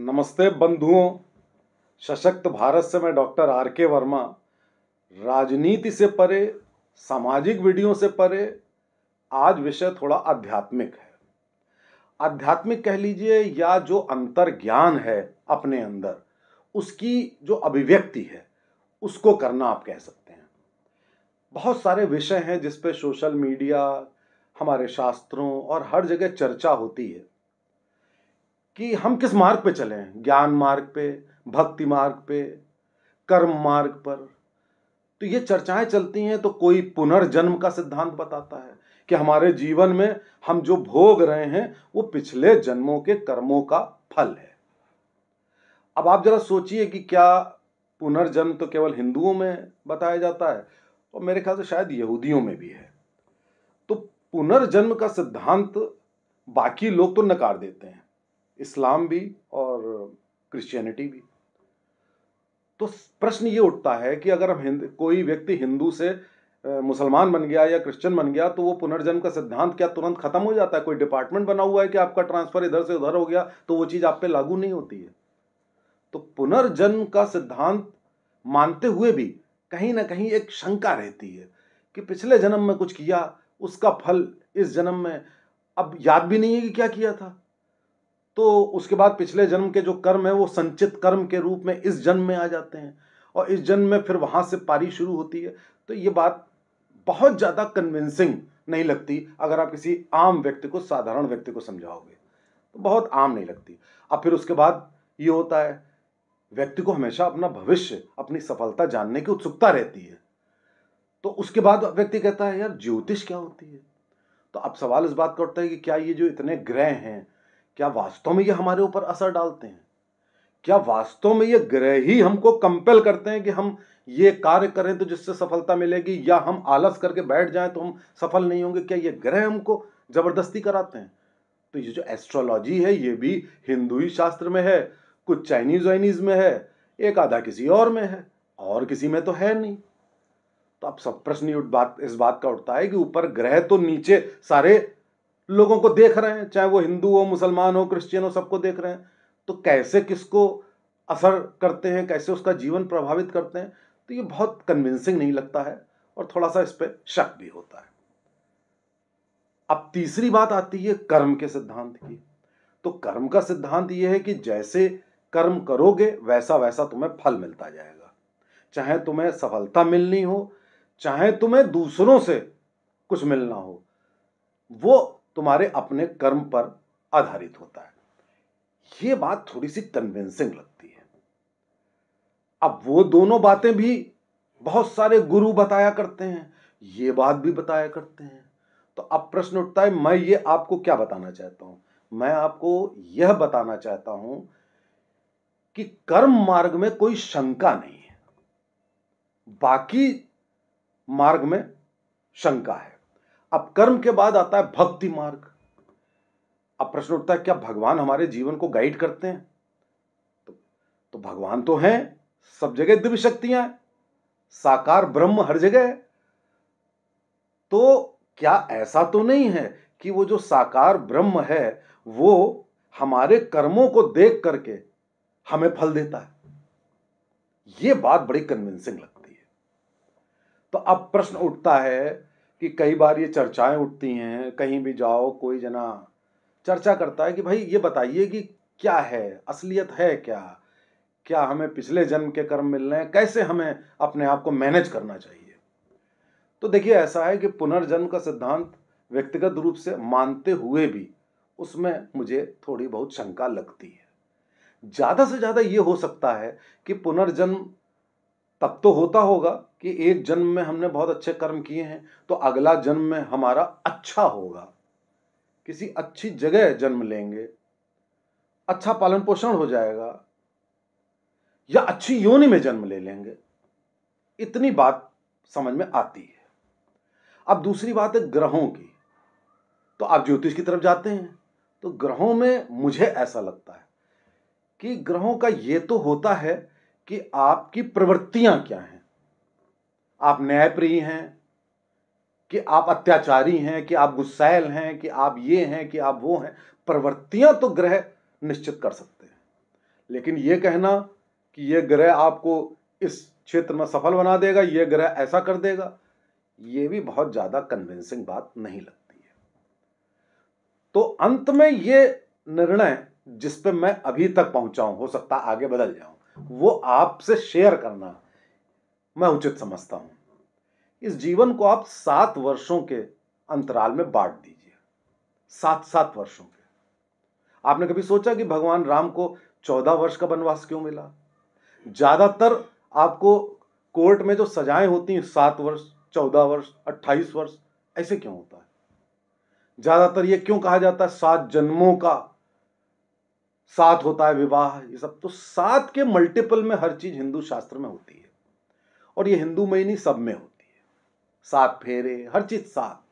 नमस्ते बंधुओं। सशक्त भारत से मैं डॉक्टर आर के वर्मा। राजनीति से परे, सामाजिक वीडियो से परे, आज विषय थोड़ा आध्यात्मिक है। आध्यात्मिक कह लीजिए या जो अंतर ज्ञान है अपने अंदर, उसकी जो अभिव्यक्ति है उसको करना आप कह सकते हैं। बहुत सारे विषय हैं जिस पे सोशल मीडिया, हमारे शास्त्रों और हर जगह चर्चा होती है कि हम किस मार्ग पे चलें, ज्ञान मार्ग पे, भक्ति मार्ग पे, कर्म मार्ग पर। तो ये चर्चाएं चलती हैं। तो कोई पुनर्जन्म का सिद्धांत बताता है कि हमारे जीवन में हम जो भोग रहे हैं वो पिछले जन्मों के कर्मों का फल है। अब आप जरा सोचिए कि क्या पुनर्जन्म तो केवल हिंदुओं में बताया जाता है, और मेरे ख्याल से शायद यहूदियों में भी है। तो पुनर्जन्म का सिद्धांत बाकी लोग तो नकार देते हैं, इस्लाम भी और क्रिश्चियनिटी भी। तो प्रश्न ये उठता है कि अगर हम कोई व्यक्ति हिंदू से मुसलमान बन गया या क्रिश्चियन बन गया तो वो पुनर्जन्म का सिद्धांत क्या तुरंत खत्म हो जाता है? कोई डिपार्टमेंट बना हुआ है कि आपका ट्रांसफर इधर से उधर हो गया तो वो चीज आप पे लागू नहीं होती है? तो पुनर्जन्म का सिद्धांत मानते हुए भी कहीं ना कहीं एक शंका रहती है कि पिछले जन्म में कुछ किया, उसका फल इस जन्म में अब याद भी नहीं है कि क्या किया था। तो उसके बाद पिछले जन्म के जो कर्म है वो संचित कर्म के रूप में इस जन्म में आ जाते हैं, और इस जन्म में फिर वहां से पारी शुरू होती है। तो ये बात बहुत ज्यादा कन्विंसिंग नहीं लगती। अगर आप किसी आम व्यक्ति को, साधारण व्यक्ति को समझाओगे तो बहुत आम नहीं लगती। अब फिर उसके बाद ये होता है, व्यक्ति को हमेशा अपना भविष्य, अपनी सफलता जानने की उत्सुकता रहती है। तो उसके बाद व्यक्ति कहता है यार ज्योतिष क्या होती है? तो अब सवाल इस बात का उठता है कि क्या ये जो इतने ग्रह हैं, क्या वास्तव में ये हमारे ऊपर असर डालते हैं? क्या वास्तव में ये ग्रह ही हमको कंपेल करते हैं कि हम ये कार्य करें तो जिससे सफलता मिलेगी, या हम आलस करके बैठ जाएं तो हम सफल नहीं होंगे? क्या ये ग्रह हमको जबरदस्ती कराते हैं? तो ये जो एस्ट्रोलॉजी है ये भी हिंदू ही शास्त्र में है, कुछ चाइनीज वाइनीज में है, एक आधा किसी और में है, और किसी में तो है नहीं। तो अब सब प्रश्न इस बात का उठता है कि ऊपर ग्रह तो नीचे सारे लोगों को देख रहे हैं, चाहे वो हिंदू हो, मुसलमान हो, क्रिश्चियन हो, सबको देख रहे हैं। तो कैसे किसको असर करते हैं, कैसे उसका जीवन प्रभावित करते हैं, तो ये बहुत कन्विंसिंग नहीं लगता है, और थोड़ा सा इस पर शक भी होता है। अब तीसरी बात आती है कर्म के सिद्धांत की। तो कर्म का सिद्धांत यह है कि जैसे कर्म करोगे वैसा वैसा तुम्हें फल मिलता जाएगा। चाहे तुम्हें सफलता मिलनी हो, चाहे तुम्हें दूसरों से कुछ मिलना हो, वो तुम्हारे अपने कर्म पर आधारित होता है। ये बात थोड़ी सी कन्विंसिंग लगती है। अब वो दोनों बातें भी बहुत सारे गुरु बताया करते हैं, ये बात भी बताया करते हैं। तो अब प्रश्न उठता है, मैं ये आपको क्या बताना चाहता हूं? मैं आपको यह बताना चाहता हूं कि कर्म मार्ग में कोई शंका नहीं है, बाकी मार्ग में शंका है। अब कर्म के बाद आता है भक्ति मार्ग। अब प्रश्न उठता है, क्या भगवान हमारे जीवन को गाइड करते हैं? तो भगवान तो हैं, सब जगह दिव्य शक्तियां हैं, साकार ब्रह्म हर जगह है। तो क्या ऐसा तो नहीं है कि वो जो साकार ब्रह्म है वो हमारे कर्मों को देख करके हमें फल देता है? ये बात बड़ी कन्विंसिंग लगती है। तो अब प्रश्न उठता है कि कई बार ये चर्चाएं उठती हैं, कहीं भी जाओ कोई जना चर्चा करता है कि भाई ये बताइए कि क्या है, असलियत है क्या? क्या हमें पिछले जन्म के कर्म मिल रहे हैं? कैसे हमें अपने आप को मैनेज करना चाहिए? तो देखिए, ऐसा है कि पुनर्जन्म का सिद्धांत व्यक्तिगत रूप से मानते हुए भी उसमें मुझे थोड़ी बहुत शंका लगती है। ज्यादा से ज्यादा ये हो सकता है कि पुनर्जन्म तब तो होता होगा कि एक जन्म में हमने बहुत अच्छे कर्म किए हैं तो अगला जन्म में हमारा अच्छा होगा, किसी अच्छी जगह जन्म लेंगे, अच्छा पालन पोषण हो जाएगा, या अच्छी योनि में जन्म ले लेंगे। इतनी बात समझ में आती है। अब दूसरी बात है ग्रहों की। तो आप ज्योतिष की तरफ जाते हैं तो ग्रहों में मुझे ऐसा लगता है कि ग्रहों का ये तो होता है कि आपकी प्रवृत्तियां क्या हैं। आप न्यायप्रिय हैं, कि आप अत्याचारी हैं, कि आप गुस्सैल हैं, कि आप ये हैं, कि आप वो हैं। प्रवृत्तियां तो ग्रह निश्चित कर सकते हैं, लेकिन ये कहना कि ये ग्रह आपको इस क्षेत्र में सफल बना देगा, ये ग्रह ऐसा कर देगा, ये भी बहुत ज्यादा कन्विंसिंग बात नहीं लगती है। तो अंत में ये निर्णय जिस पे मैं अभी तक पहुंचा हूं, हो सकता आगे बदल जाऊं, वो आपसे शेयर करना मैं उचित समझता हूं। इस जीवन को आप 7 वर्षों के अंतराल में बांट दीजिए, 7-7 वर्षों के। आपने कभी सोचा कि भगवान राम को 14 वर्ष का वनवास क्यों मिला? ज्यादातर आपको कोर्ट में जो सजाएं होती हैं 7 वर्ष, 14 वर्ष, 28 वर्ष, ऐसे क्यों होता है? ज्यादातर ये क्यों कहा जाता है 7 जन्मों का साथ होता है विवाह? ये सब तो 7 के मल्टीपल में हर चीज हिंदू शास्त्र में होती है, और ये हिंदू में ही नहीं, सब में होती है। 7 फेरे, हर चीज 7।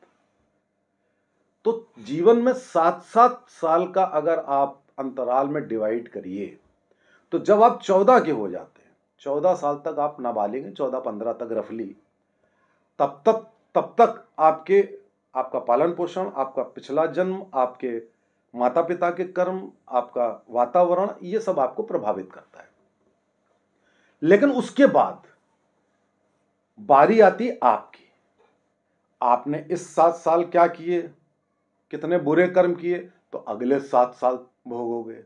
तो जीवन में 7-7 साल का अगर आप अंतराल में डिवाइड करिए, तो जब आप 14 के हो जाते हैं, 14 साल तक आप नाबालिग हैं, 14-15 तक रफली, तब तक आपका पालन पोषण, आपका पिछला जन्म, आपके माता पिता के कर्म, आपका वातावरण, ये सब आपको प्रभावित करता है। लेकिन उसके बाद बारी आती आपकी। आपने इस 7 साल क्या किए, कितने बुरे कर्म किए, तो अगले 7 साल भोगोगे।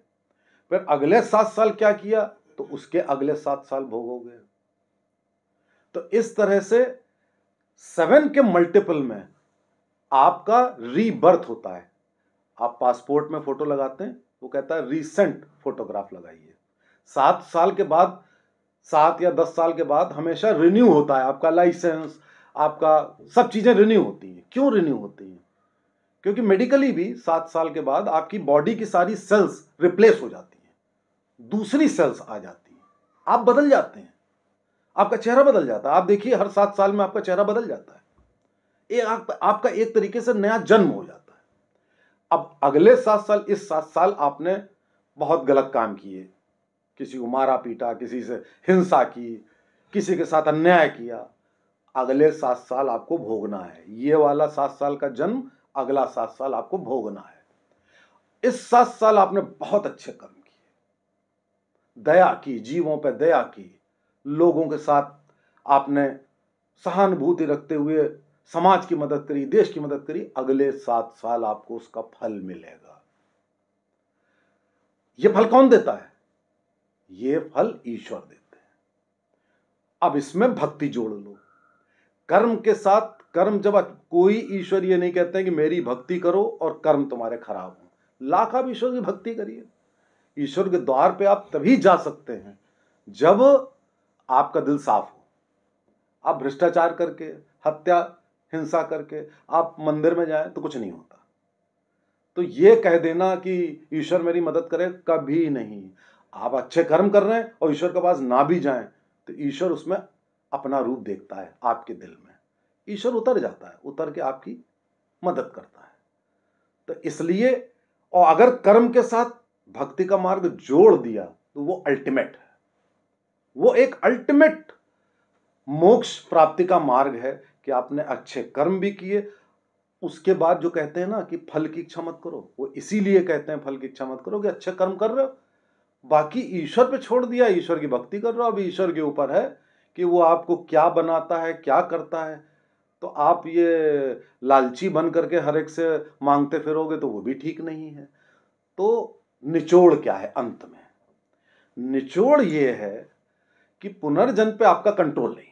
फिर अगले 7 साल क्या किया, तो उसके अगले 7 साल भोगोगे। तो इस तरह से 7 के मल्टीपल में आपका रीबर्थ होता है। आप पासपोर्ट में फोटो लगाते हैं, वो कहता है रीसेंट फोटोग्राफ लगाइए। 7 साल के बाद, 7 या 10 साल के बाद हमेशा रिन्यू होता है आपका लाइसेंस, आपका सब चीजें रिन्यू होती हैं। क्यों रिन्यू होती हैं? क्योंकि मेडिकली भी 7 साल के बाद आपकी बॉडी की सारी सेल्स रिप्लेस हो जाती हैं, दूसरी सेल्स आ जाती हैं, आप बदल जाते हैं, आपका चेहरा बदल जाता है। आप देखिए हर 7 साल में आपका चेहरा बदल जाता है, आपका एक तरीके से नया जन्म हो जाता है। अब अगले 7 साल, इस 7 साल आपने बहुत गलत काम किए, किसी को मारा पीटा, किसी से हिंसा की, किसी के साथ अन्याय किया, अगले 7 साल आपको भोगना है। ये वाला 7 साल का जन्म, अगला 7 साल आपको भोगना है। इस 7 साल आपने बहुत अच्छे कर्म किए, दया की, जीवों पर दया की, लोगों के साथ आपने सहानुभूति रखते हुए समाज की मदद करी, देश की मदद करी। अगले 7 साल आपको उसका फल मिलेगा। यह फल कौन देता है? यह फल ईश्वर देते हैं। अब इसमें भक्ति जोड़ लो कर्म के साथ। कर्म जब कोई ईश्वर ये नहीं कहते हैं कि मेरी भक्ति करो और कर्म तुम्हारे खराब हो। लाख आप ईश्वर की भक्ति करिए। ईश्वर के द्वार पे आप तभी जा सकते हैं जब आपका दिल साफ हो। आप भ्रष्टाचार करके, हत्या हिंसा करके आप मंदिर में जाएं तो कुछ नहीं होता। तो ये कह देना कि ईश्वर मेरी मदद करे, कभी नहीं। आप अच्छे कर्म कर रहे हैं और ईश्वर के पास ना भी जाएं तो ईश्वर उसमें अपना रूप देखता है। आपके दिल में ईश्वर उतर जाता है, उतर के आपकी मदद करता है। तो इसलिए, और अगर कर्म के साथ भक्ति का मार्ग जोड़ दिया तो वो अल्टीमेट है, वो एक अल्टीमेट मोक्ष प्राप्ति का मार्ग है कि आपने अच्छे कर्म भी किए। उसके बाद जो कहते हैं ना कि फल की इच्छा मत करो, वो इसीलिए कहते हैं फल की इच्छा मत करो कि अच्छे कर्म कर रहे हो, बाकी ईश्वर पे छोड़ दिया, ईश्वर की भक्ति कर रहे हो। अब ईश्वर के ऊपर है कि वो आपको क्या बनाता है, क्या करता है। तो आप ये लालची बन करके हर एक से मांगते फिरोगे तो वो भी ठीक नहीं है। तो निचोड़ क्या है अंत में? निचोड़ ये है कि पुनर्जन्म पे आपका कंट्रोल नहीं है।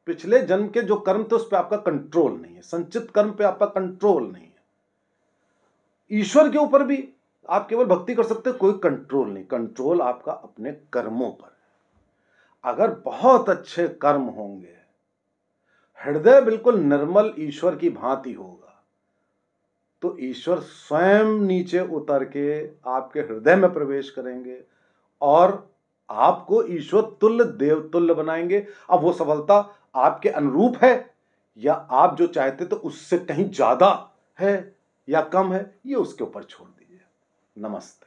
पिछले जन्म के जो कर्म थे उस पे आपका कंट्रोल नहीं है, संचित कर्म पे आपका कंट्रोल नहीं है। ईश्वर के ऊपर भी आप केवल भक्ति कर सकते हैं, कोई कंट्रोल नहीं। कंट्रोल आपका अपने कर्मों पर है। अगर बहुत अच्छे कर्म होंगे, हृदय बिल्कुल निर्मल ईश्वर की भांति होगा, तो ईश्वर स्वयं नीचे उतर के आपके हृदय में प्रवेश करेंगे और आपको ईश्वर तुल्य, देवतुल्य बनाएंगे। अब वो सफलता आपके अनुरूप है या आप जो चाहते थे उससे कहीं ज्यादा है या कम है, ये उसके ऊपर छोड़ दीजिए। नमस्ते।